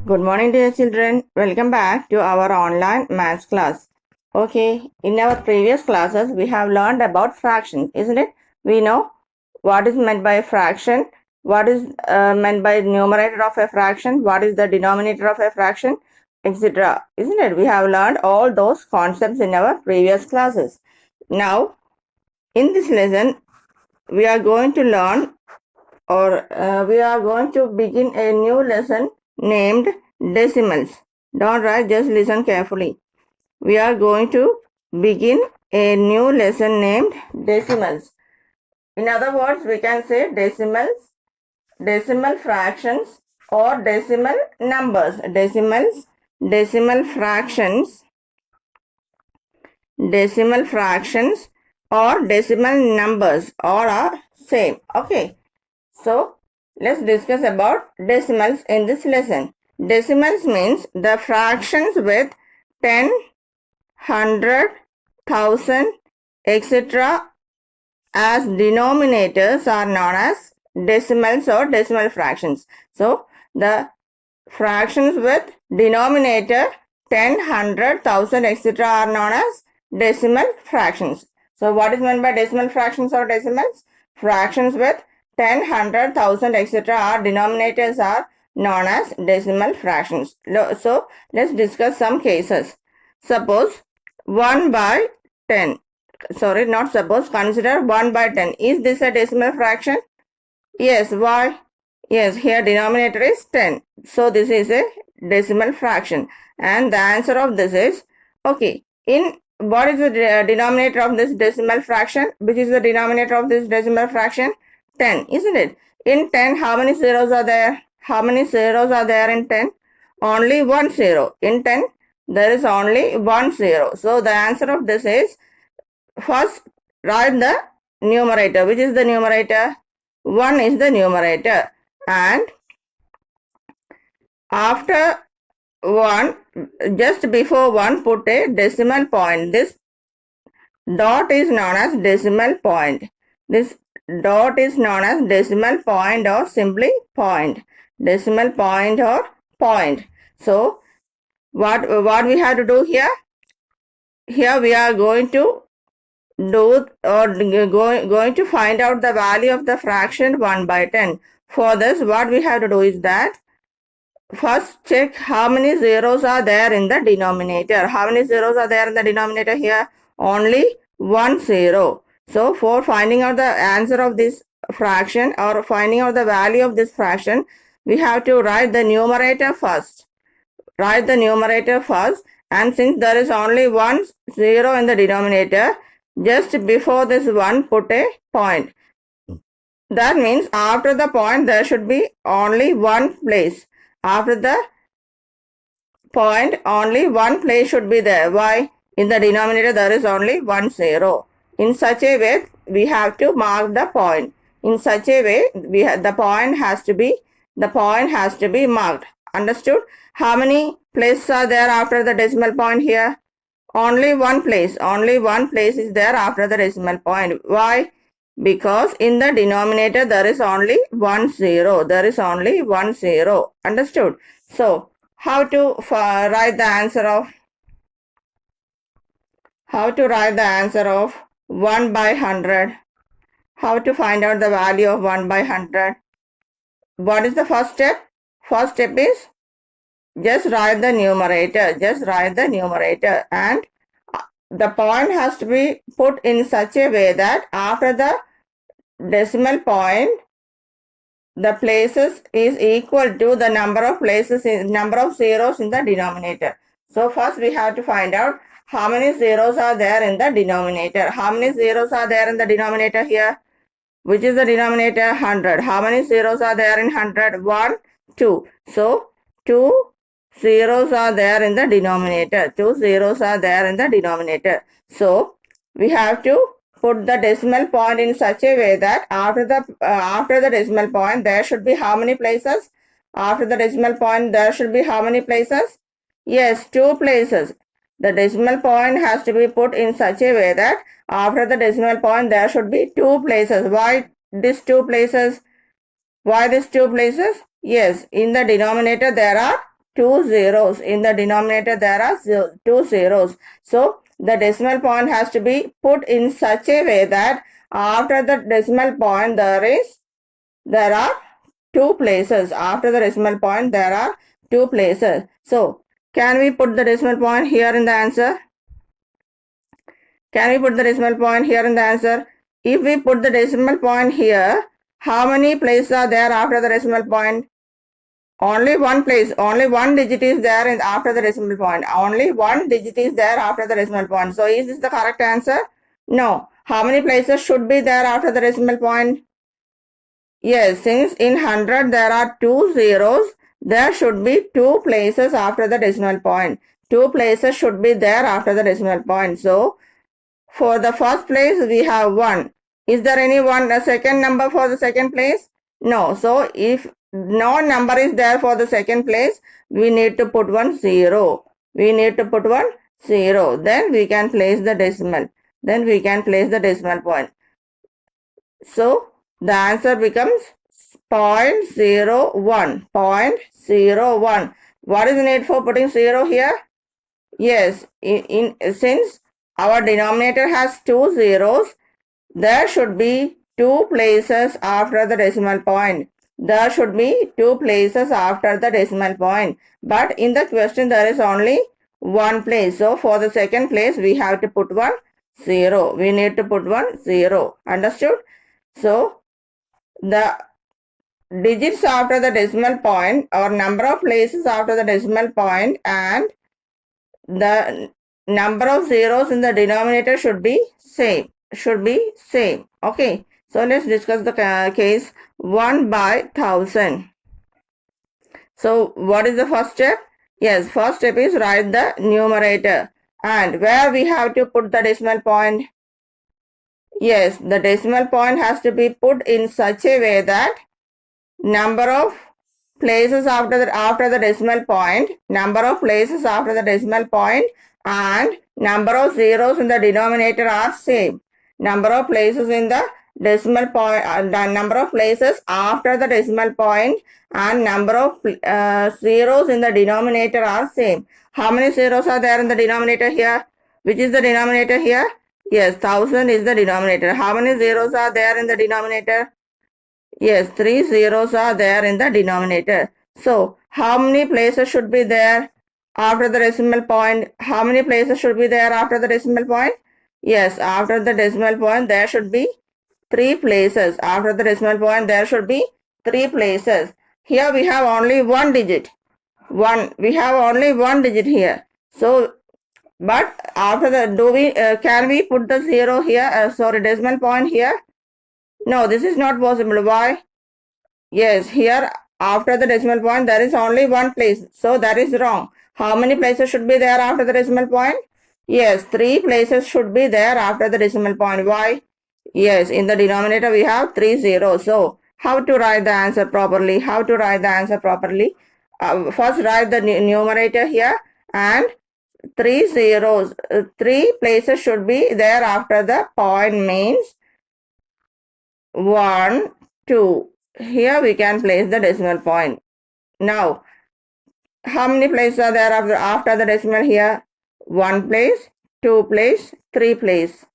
Good morning, dear children. Welcome back to our online maths class. Okay, in our previous classes, we have learned about fractions, isn't it? We know what is meant by a fraction, what is meant by numerator of a fraction, what is the denominator of a fraction, etc. Isn't it? We have learned all those concepts in our previous classes. Now, in this lesson, we are going to learn we are going to begin a new lesson named decimals. Don't write, just listen carefully. We are going to begin a new lesson named decimals. In other words, we can say decimals, decimal fractions, or decimal numbers. Decimals, decimal fractions, decimal fractions, or decimal numbers all are same. Okay. So, let's discuss about decimals in this lesson. Decimals means the fractions with 10, 100, 1000, etc. as denominators are known as decimals or decimal fractions. So, the fractions with denominator 10, 100, 1000, etc. are known as decimal fractions. So, what is meant by decimal fractions or decimals? Fractions with 10, 100, 1000, etc. are denominators are known as decimal fractions. So, let's discuss some cases. Suppose 1 by 10. Sorry, not suppose. Consider 1 by 10. Is this a decimal fraction? Yes. Why? Yes, here denominator is 10. So, this is a decimal fraction. And the answer of this is, okay, in what is the denominator of this decimal fraction? Which is the denominator of this decimal fraction? 10, isn't it? In 10, how many zeros are there? How many zeros are there in 10? Only one zero. In 10, there is only one zero. So, the answer of this is, first write the numerator. Which is the numerator? 1 is the numerator. And after 1, just before 1, put a decimal point. This dot is known as decimal point. This dot is known as decimal point or simply point. Decimal point or point. So, what we have to do here? Here we are going to do or going to find out the value of the fraction 1 by 10. For this, what we have to do is that first check how many zeros are there in the denominator. How many zeros are there in the denominator here? Only one zero. So for finding out the answer of this fraction or finding out the value of this fraction, we have to write the numerator first. Write the numerator first, and since there is only one zero in the denominator, just before this one put a point. That means after the point there should be only one place. After the point, only one place should be there. Why? In the denominator there is only one zero. In such a way, we have to mark the point. In such a way, the point has to be marked. Understood? How many places are there after the decimal point here? Only one place. Only one place is there after the decimal point. Why? Because in the denominator there is only one zero. There is only one zero. Understood? So, how to write the answer of 1 by 100? How to find out the value of 1 by 100? What is the first step? First step is just write the numerator. Just write the numerator, and the point has to be put in such a way that after the decimal point, the places is equal to the number of zeros in the denominator. So first we have to find out how many zeros are there in the denominator. How many zeros are there in the denominator here? Which is the denominator? 100. How many zeros are there in 100? 1, 2. So 2 zeros are there in the denominator. 2 zeros are there in the denominator. So we have to put the decimal point in such a way that after the decimal point there should be how many places? After the decimal point there should be how many places? Yes, 2 places. The decimal point has to be put in such a way that after the decimal point there should be 2 places. Why these 2 places? Why these 2 places? Yes, in the denominator there are two zeros. In the denominator, there are two zeros. So, the decimal point has to be put in such a way that after the decimal point, there are two places. After the decimal point, there are two places. So, can we put the decimal point here in the answer? Can we put the decimal point here in the answer? If we put the decimal point here, how many places are there after the decimal point? Only one place, only one digit is there after the decimal point. Only one digit is there after the decimal point. So, is this the correct answer? No. How many places should be there after the decimal point? Yes, since in 100 there are two zeros, there should be two places after the decimal point. Two places should be there after the decimal point. So, for the first place, we have 1. Is there any a second number for the second place? No. So, if no number is there for the second place, we need to put 0. We need to put 0. Then we can place the decimal. Then we can place the decimal point. So, the answer becomes 0.01. 0.01. What is the need for putting 0 here? Yes, since our denominator has two zeros, there should be two places after the decimal point. There should be two places after the decimal point. But in the question, there is only one place. So, for the second place, we have to put 0. We need to put 0. Understood? So, the digits after the decimal point or number of places after the decimal point and the number of zeros in the denominator should be same. Okay. So let's discuss the case 1 by 1000. So what is the first step? Yes, first step is write the numerator. And where we have to put the decimal point? Yes, the decimal point has to be put in such a way that number of places after the decimal point, number of places after the decimal point and number of zeros in the denominator are same. Number of places in the decimal point, number of places after the decimal point and number of zeros in the denominator are same. How many zeros are there in the denominator here? Which is the denominator here? Yes, 1000 is the denominator. How many zeros are there in the denominator? Yes, 3 zeros are there in the denominator. So, how many places should be there after the decimal point? How many places should be there after the decimal point? Yes, after the decimal point, there should be 3 places. After the decimal point, there should be 3 places. Here we have only one digit. We have only one digit here. So, but after the, can we put the 0 here, decimal point here? No, this is not possible. Why? Yes, here after the decimal point there is only one place. So that is wrong. How many places should be there after the decimal point? Yes, 3 places should be there after the decimal point. Why? Yes, in the denominator we have 3 zeros. So how to write the answer properly? How to write the answer properly? First write the numerator here and 3 zeros. 3 places should be there after the point means 1, 2. Here we can place the decimal point. Now, how many places are there after the decimal here? 1 place, 2 place, 3 place.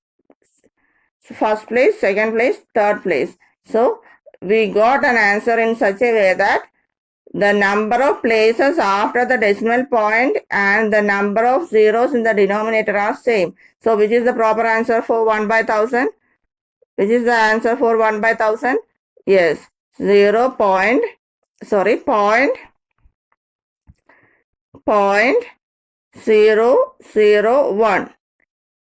First place, second place, third place. So, we got an answer in such a way that the number of places after the decimal point and the number of zeros in the denominator are same. So, which is the proper answer for 1 by 1000? Which is the answer for 1 by 1000? Yes, 0.001.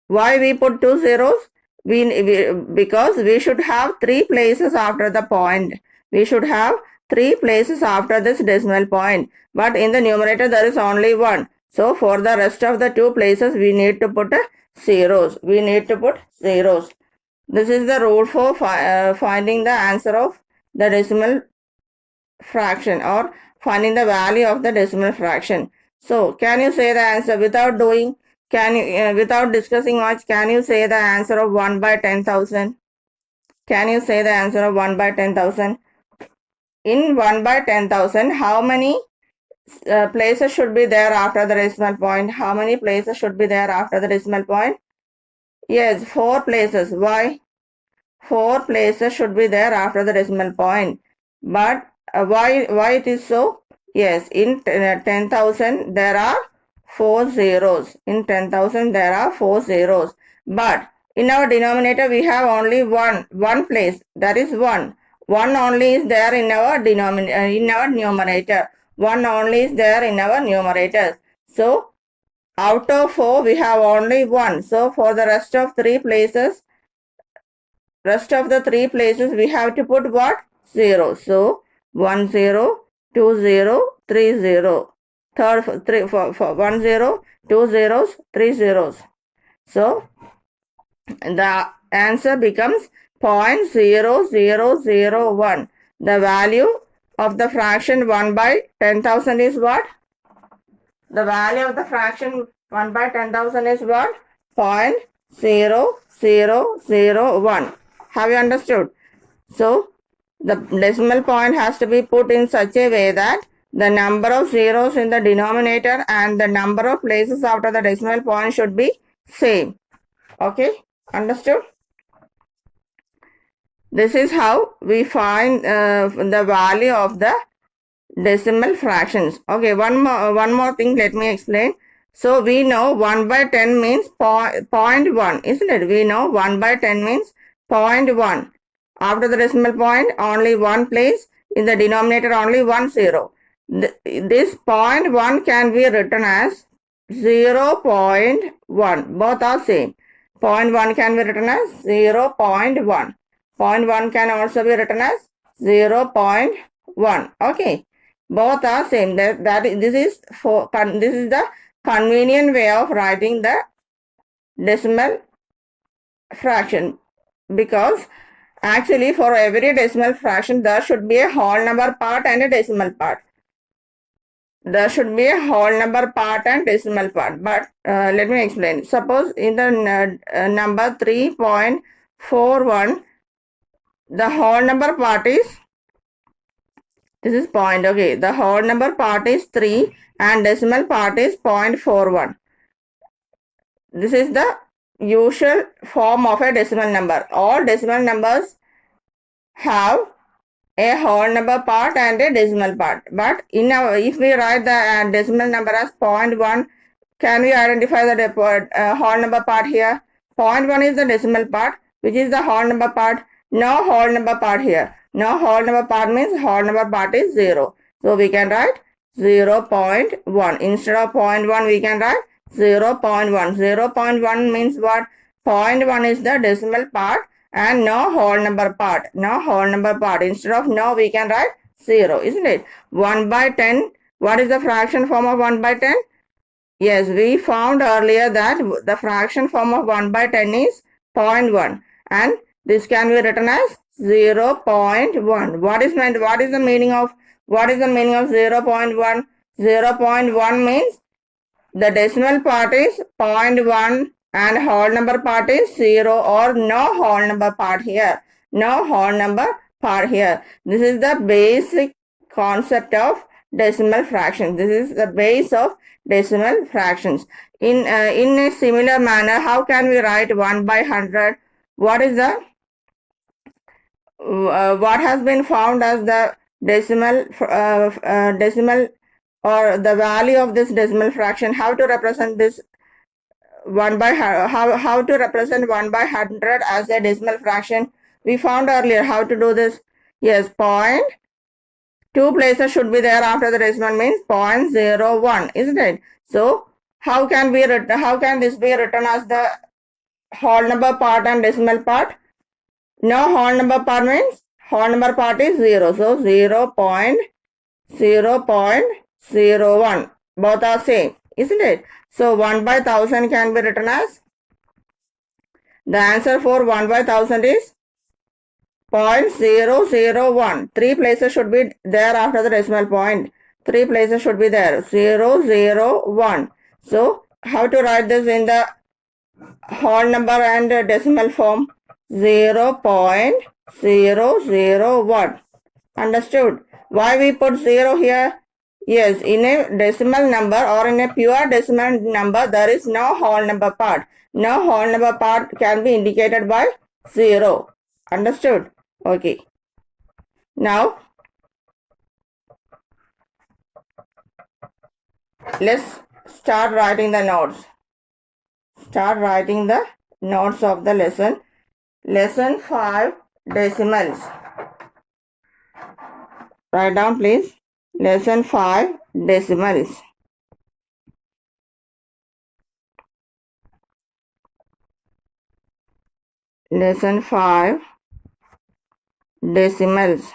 Why we put 2 zeros? Because we should have 3 places after the point. We should have 3 places after this decimal point. But in the numerator there is only 1. So for the rest of the 2 places we need to put zeros. We need to put zeros. This is the rule for finding the answer of the decimal fraction or finding the value of the decimal fraction. So, can you say the answer without doing? Without discussing much? Can you say the answer of 1 by 10,000? Can you say the answer of 1 by 10,000? In 1 by 10,000, how many places should be there after the decimal point? How many places should be there after the decimal point? Yes, 4 places. Why? 4 places should be there after the decimal point. But why it is so? Yes, in 10,000 there are 4 zeros. In 10,000 there are 4 zeros. But in our denominator we have only one place. That is 1. 1 only is there in our numerator. 1 only is there in our numerator. So out of 4 we have only 1. So for the rest of the 3 places we have to put what? 0. So 1 0, 2 0, 3 0. Third, 3 for 1 0, 2 zeros, 3 zeros. So the answer becomes 0.0001. The value of the fraction 1 by 10,000 is what? The value of the fraction 1 by 10,000 is what? 0.0001. Have you understood? So, the decimal point has to be put in such a way that the number of zeros in the denominator and the number of places after the decimal point should be same. Okay? Understood? This is how we find the value of the decimal fractions. Okay, one more thing, let me explain. So we know 1 by 10 means 0.1, isn't it? We know 1 by 10 means 0.1. After the decimal point, only one place. In the denominator, only 1 0. This 0.1 can be written as 0.1. Both are same. 0.1 can be written as 0.1. 0.1 can also be written as 0.1. Okay. Both are same. This is the convenient way of writing the decimal fraction, because actually for every decimal fraction there should be a whole number part and a decimal part. There should be a whole number part and decimal part. But let me explain. Suppose in the number 3.41, the whole number part is, this is point, okay. The whole number part is 3 and decimal part is 0.41. This is the usual form of a decimal number. All decimal numbers have a whole number part and a decimal part. But if we write the decimal number as 0.1, can we identify the whole number part here? 0.1 is the decimal part, which is the whole number part. No whole number part here. No whole number part means whole number part is 0. So we can write 0.1. Instead of 0.1, we can write 0.1. 0.1 means what? 0.1 is the decimal part and no whole number part. No whole number part. Instead of no, we can write 0, isn't it? 1 by 10. What is the fraction form of 1 by 10? Yes, we found earlier that the fraction form of 1 by 10 is 0.1 and this can be written as 0.1. What is the meaning of 0.1? 0.1 means the decimal part is 0.1 and whole number part is 0 or no whole number part here. No whole number part here. This is the basic concept of decimal fractions. This is the base of decimal fractions. In a similar manner, how can we write 1 by 100? What is the what has been found as the decimal or the value of this decimal fraction? How to represent this 1 by how to represent 1 by 100 as a decimal fraction? We found earlier how to do this. Yes, point. 2 places should be there after the decimal means 0.01, isn't it? So how can this be written as the whole number part and decimal part? No whole number part means whole number part is 0. So 0.01. Both are same, isn't it? So 1 by 1000 can be written as, the answer for 1 by 1000 is 0.001. 3 places should be there after the decimal point. 3 places should be there. 001. So how to write this in the whole number and decimal form? 0.001. Understood? Why we put 0 here? Yes, in a decimal number or in a pure decimal number, there is no whole number part. No whole number part can be indicated by 0. Understood? Okay. Now, let's start writing the notes. Start writing the notes of the lesson. Lesson 5, decimals. Write down, please. Lesson 5, decimals. Lesson 5, decimals.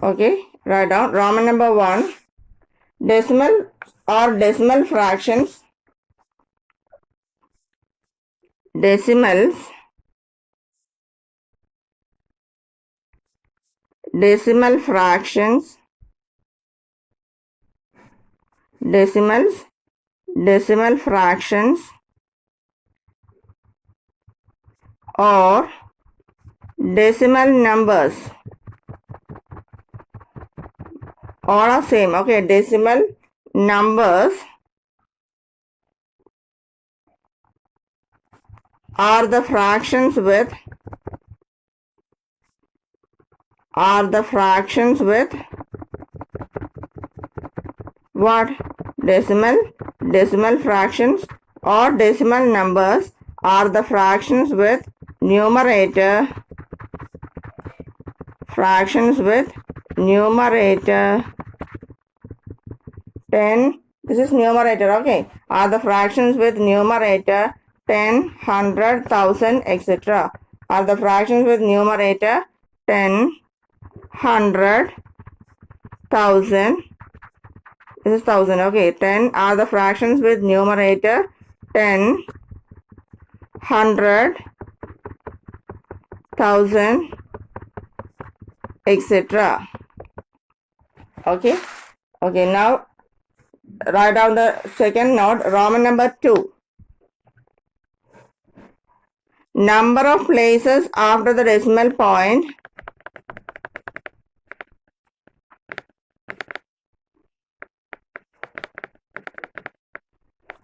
Okay, write down. Roman number 1, decimal or decimal fractions. Decimals. Decimal fractions. Decimals. Decimal fractions or decimal numbers. All are same. Okay, decimal numbers are the fractions with what? Decimal fractions or decimal numbers are the fractions with numerator 10. This is numerator, okay, are the fractions with numerator 10, 100, 1000, etc. Are the fractions with numerator 10, 100, 1000. This is 1000, okay. 10 are the fractions with numerator 10, 100, 1000, etc. Okay. Okay, now write down the second note, Roman number 2. Number of places after the decimal point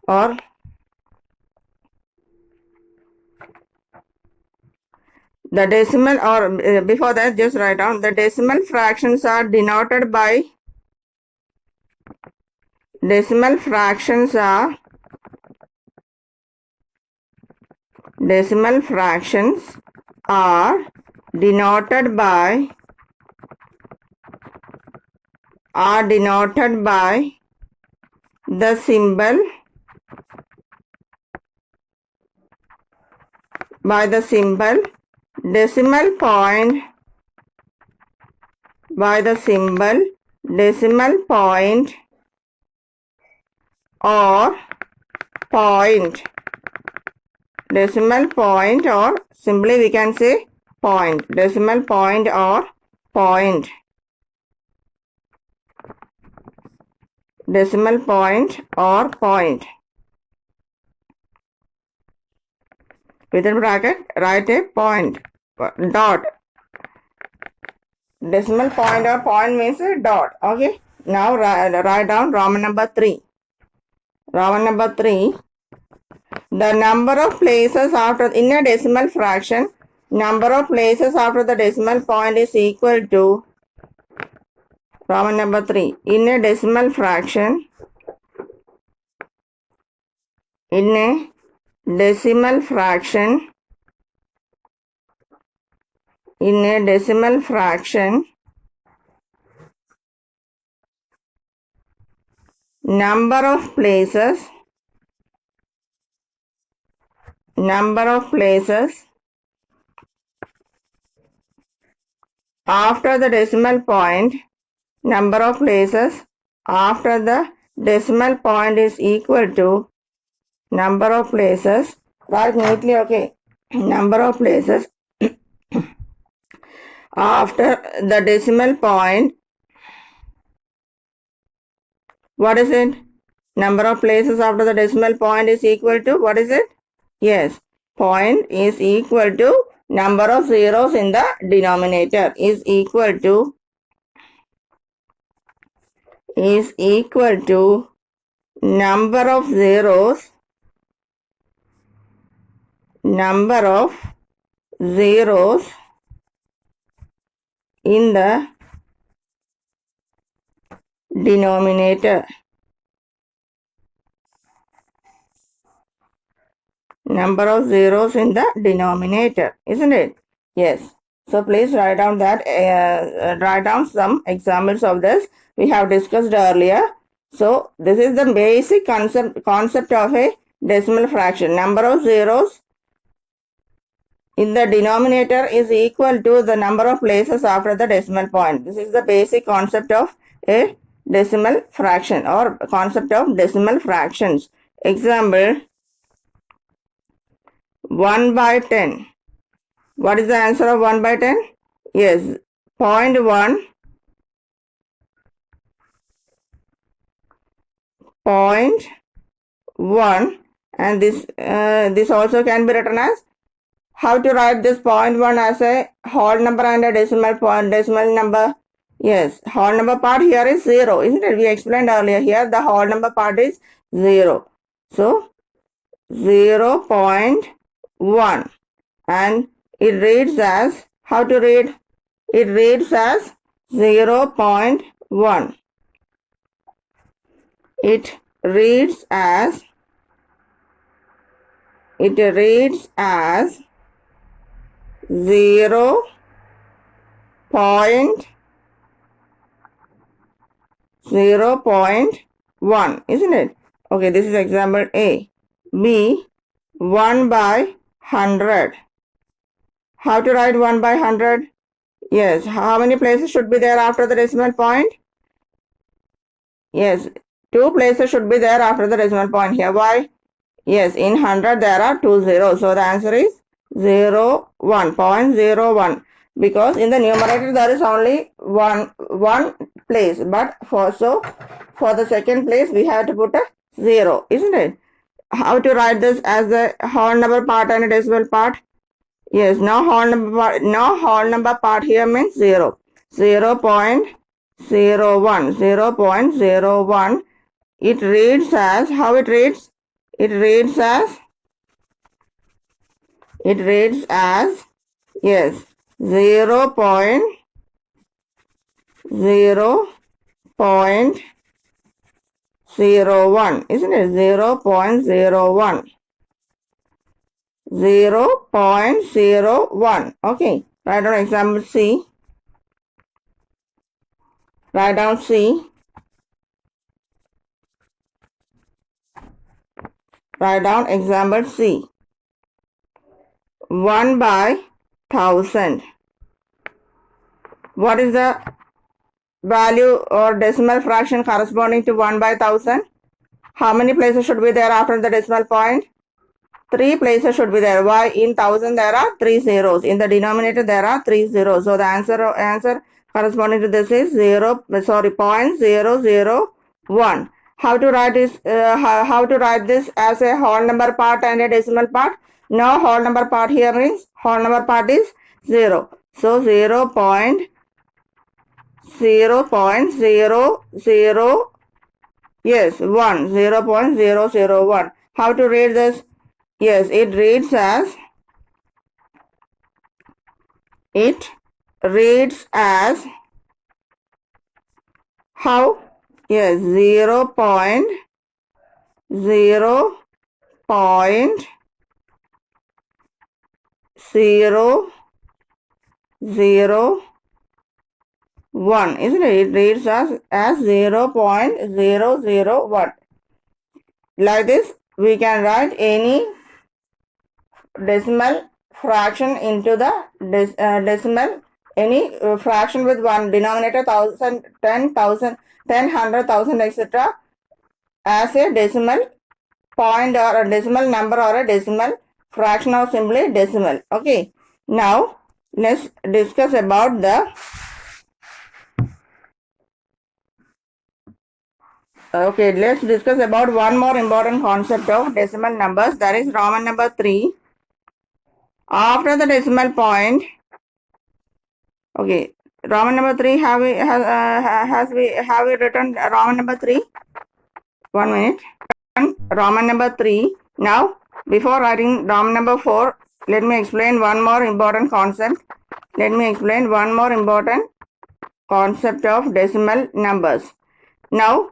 or the decimal, or before that just write down the decimal fractions are denoted by decimal fractions are denoted by the symbol decimal point or point. Decimal point, or simply we can say point. Decimal point or point. Decimal point or point. Within bracket, write a point. Dot. Decimal point or point means a dot. Okay. Now write down Roman number 3. Roman number 3. The number of places after in a decimal fraction, number of places after the decimal point is equal to Roman number 3. In a decimal fraction, number of places after the decimal point, number of places after the decimal point is equal to number of places, write neatly, okay, number of places after the decimal point. What is it? Number of places after the decimal point is equal to, what is it? Yes, point is equal to number of zeros in the denominator is equal to number of zeros in the denominator. Number of zeros in the denominator, isn't it? Yes. So please write down some examples of this we have discussed earlier. So this is the basic concept of a decimal fraction. Number of zeros in the denominator is equal to the number of places after the decimal point. This is the basic concept of a decimal fraction or concept of decimal fractions. Example 1 by 10. What is the answer of 1 by 10? Yes, 0.1, 0.1, and this also can be written as, how to write this 0.1 as a whole number and a decimal number? Yes, whole number part here is 0, isn't it? We explained earlier here the whole number part is 0. So 0.1, and it reads as, how to read? It reads as 0.1. It reads as 0.1, isn't it? Okay, this is example A. B, 1 by 100. How to write 1 by 100? Yes, how many places should be there after the decimal point? Yes, 2 places should be there after the decimal point here. Why? Yes, in 100 there are 2 zeros. So the answer is 0.01. Because in the numerator there is only one place. But for the second place we have to put a 0, isn't it? How to write this as a whole number part and a decimal part? Yes, no whole number part here means 0. 0.01. It reads as, how it reads? It reads as, yes, 0.01, isn't it? 0.01. 0.01. Okay, write down example C. Write down C. Write down example C. 1 by 1000. What is the value or decimal fraction corresponding to 1 by 1000? How many places should be there after the decimal point? 3 places should be there. Why? In 1000 there are 3 zeros. In the denominator there are 3 zeros. So the answer corresponding to this is 0.001. How to write this? How to write this as a whole number part and a decimal part? No whole number part here means whole number part is 0. So 0.000. Yes, 1. 0.001. How to read this? Yes, it reads as how? Yes, 0.001, isn't it? It reads as 0.001. Like this, we can write any decimal fraction into the decimal, any fraction with one denominator, 1000, 10,000, 10, 100,000, etc. as a decimal point or a decimal number or a decimal fraction or simply decimal. Okay, now let's discuss about the let's discuss about one more important concept of decimal numbers, that is Roman number 3. After the decimal point, okay, Roman number 3, have we written Roman number 3? 1 minute. Roman number 3. Now, before writing Roman number 4, let me explain one more important concept. Let me explain one more important concept of decimal numbers. Now,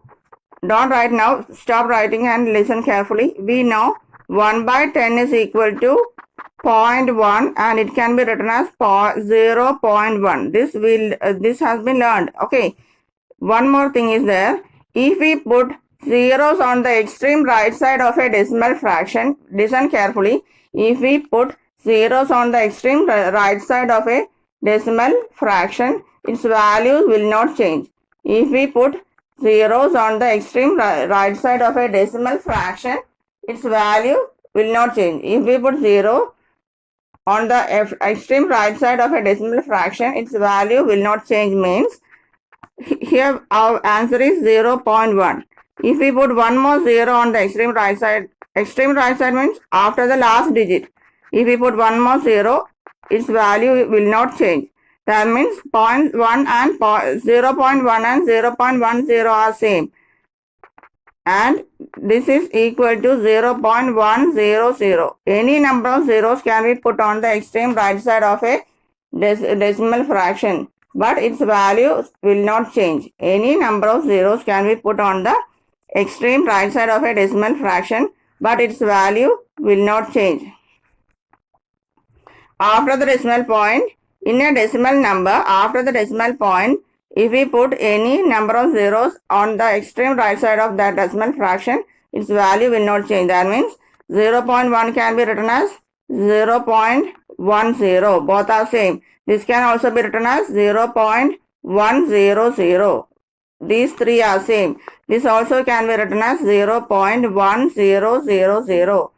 don't write now. Stop writing and listen carefully. We know 1 by 10 is equal to 0.1 and it can be written as 0.1. This has been learned. Okay. One more thing is there. If we put zeros on the extreme right side of a decimal fraction, listen carefully. If we put zeros on the extreme right side of a decimal fraction, its values will not change. If we put zeros on the extreme right side of a decimal fraction, its value will not change. If we put 0 on the extreme right side of a decimal fraction, its value will not change means here our answer is 0.1. If we put one more 0 on the extreme right side means after the last digit. If we put one more 0, its value will not change. That means 0.1 and 0.1 and 0.10 are same. And this is equal to 0.100. Any number of zeros can be put on the extreme right side of a decimal fraction, but its value will not change. Any number of zeros can be put on the extreme right side of a decimal fraction, but its value will not change. After the decimal point, in a decimal number, after the decimal point, if we put any number of zeros on the extreme right side of that decimal fraction, its value will not change. That means 0.1 can be written as 0.10. Both are same. This can also be written as 0.100. These three are same. This also can be written as 0.1000.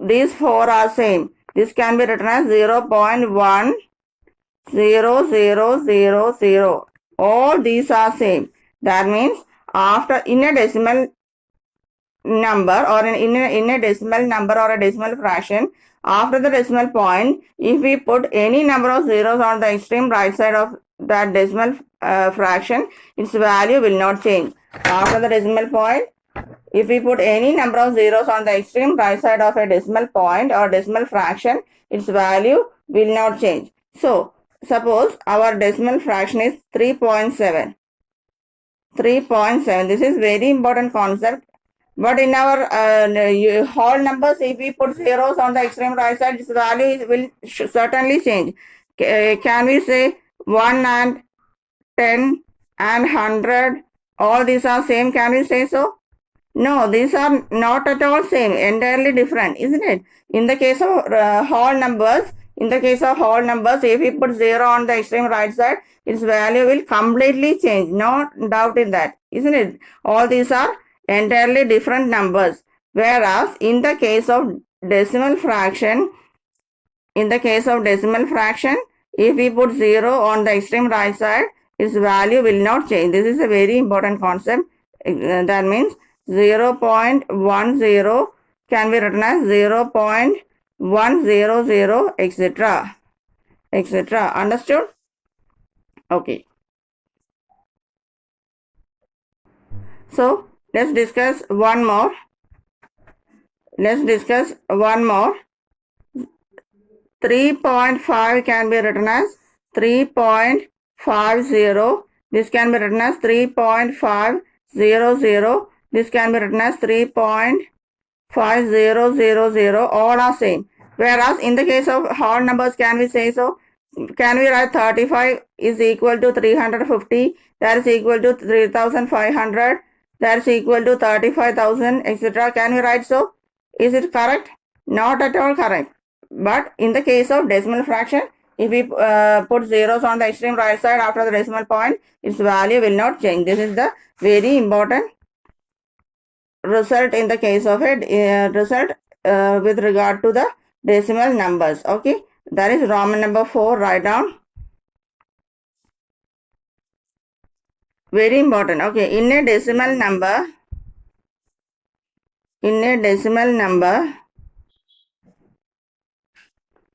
These four are same. This can be written as 0.10000. All these are same. That means after in a decimal number or in a decimal number or a decimal fraction, after the decimal point, if we put any number of zeros on the extreme right side of that decimal fraction, its value will not change. After the decimal point, if we put any number of zeros on the extreme right side of a decimal point or decimal fraction, its value will not change. So, suppose our decimal fraction is 3.7. 3.7. This is very important concept. But in our whole numbers, if we put zeros on the extreme right side, its value will certainly change. Can we say 1 and 10 and 100? All these are same. Can we say so? No, these are not at all same, entirely different, isn't it? In the case of whole numbers, if we put 0 on the extreme right side, its value will completely change. No doubt in that, isn't it? All these are entirely different numbers. Whereas in the case of decimal fraction, if we put 0 on the extreme right side, its value will not change. This is a very important concept. That means 0.10 can be written as 0.100, etc. etc. Understood? Okay. So, let's discuss one more. 3.5 can be written as 3.50. This can be written as 3.500. This can be written as 3.5000. All are same. Whereas in the case of whole numbers, can we say so? Can we write 35 is equal to 350? That is equal to 3500. That is equal to 35,000, etc. Can we write so? Is it correct? Not at all correct. But in the case of decimal fraction, if we put zeros on the extreme right side after the decimal point, its value will not change. This is the very important result in the case of a result with regard to the decimal numbers. Okay, that is Roman number 4. Write down. Very important. Okay, in a decimal number,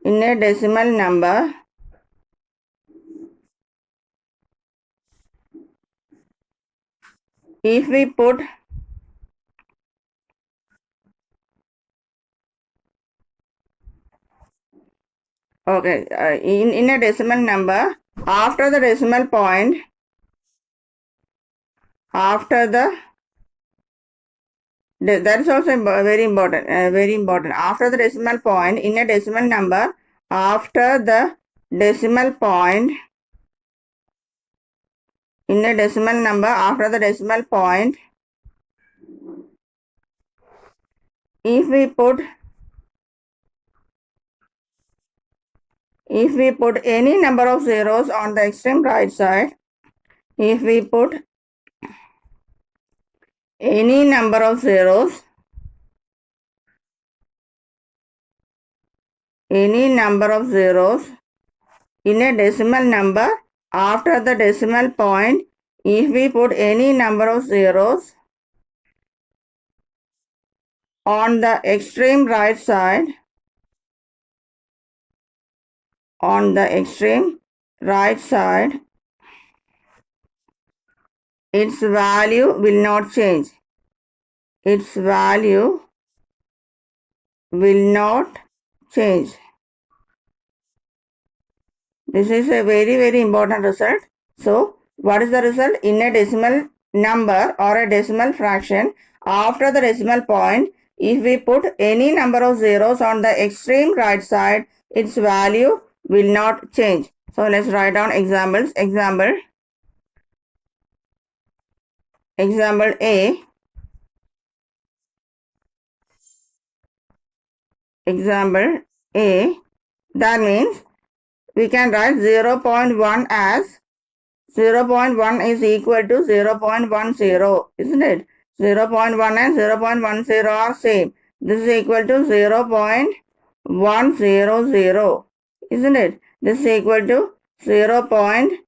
in a decimal number if we put in a decimal number after the decimal point, that is also very important. After the decimal point in a decimal number, after the decimal point in a decimal number, after the decimal point, if we put any number of zeros on the extreme right side, if we put any number of zeros, in a decimal number after the decimal point, if we put any number of zeros on the extreme right side, its value will not change. Its value will not change. This is a very important result. So, what is the result? In a decimal number or a decimal fraction, after the decimal point, if we put any number of zeros on the extreme right side, its value will not change. So, let's write down examples. Example A. Example A. That means we can write 0.1 as 0.1 is equal to 0.10, isn't it? 0.1 and 0.10 are same. This is equal to 0.100, isn't it? This is equal to 0.1000.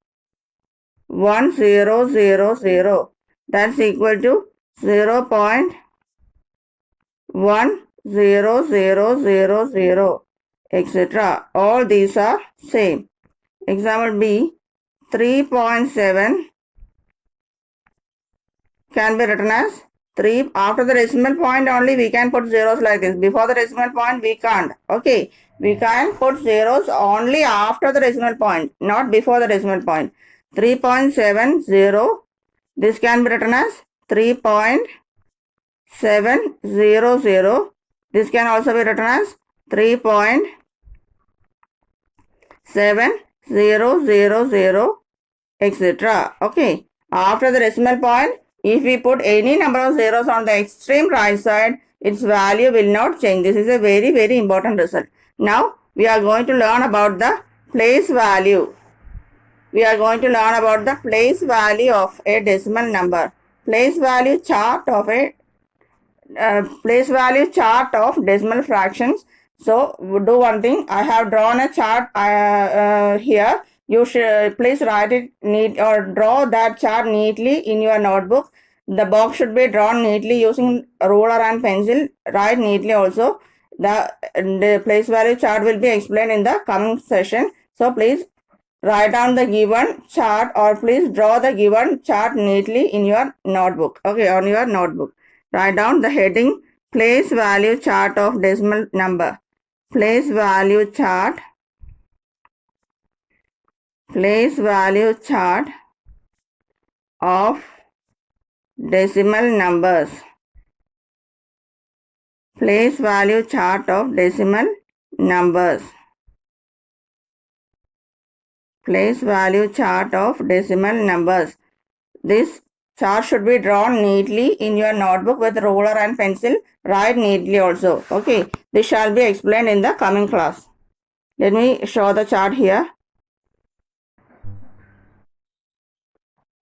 That's equal to 0.10000, etc. All these are same. Example B. 3.7 can be written as 3. After the decimal point only we can put zeros like this. Before the decimal point we can't. Okay. We can put zeros only after the decimal point, not before the decimal point. 3.70. This can be written as 3.700. This can also be written as 3.7000, etc. Okay. After the decimal point, if we put any number of zeros on the extreme right side, its value will not change. This is a very important result. Now, we are going to learn about the place value. We are going to learn about the place value of a decimal number. Place value chart of decimal fractions. So, do one thing. I have drawn a chart here. You should please write it or draw that chart neatly in your notebook. The box should be drawn neatly using ruler and pencil. Write neatly also. The place value chart will be explained in the coming session. So, please write down the given chart or please draw the given chart neatly in your notebook. Okay, on your notebook. Write down the heading place value chart of decimal number. Place value chart of decimal numbers. Place value chart of decimal numbers. Place value chart of decimal numbers. This chart should be drawn neatly in your notebook with ruler and pencil. Write neatly also. Okay. This shall be explained in the coming class. Let me show the chart here.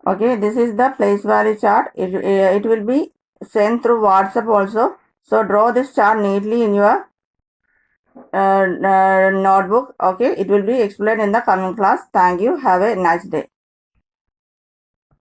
Okay. This is the place value chart. It will be sent through WhatsApp also. So, draw this chart neatly in your notebook. Okay. It will be explained in the coming class. Thank you. Have a nice day.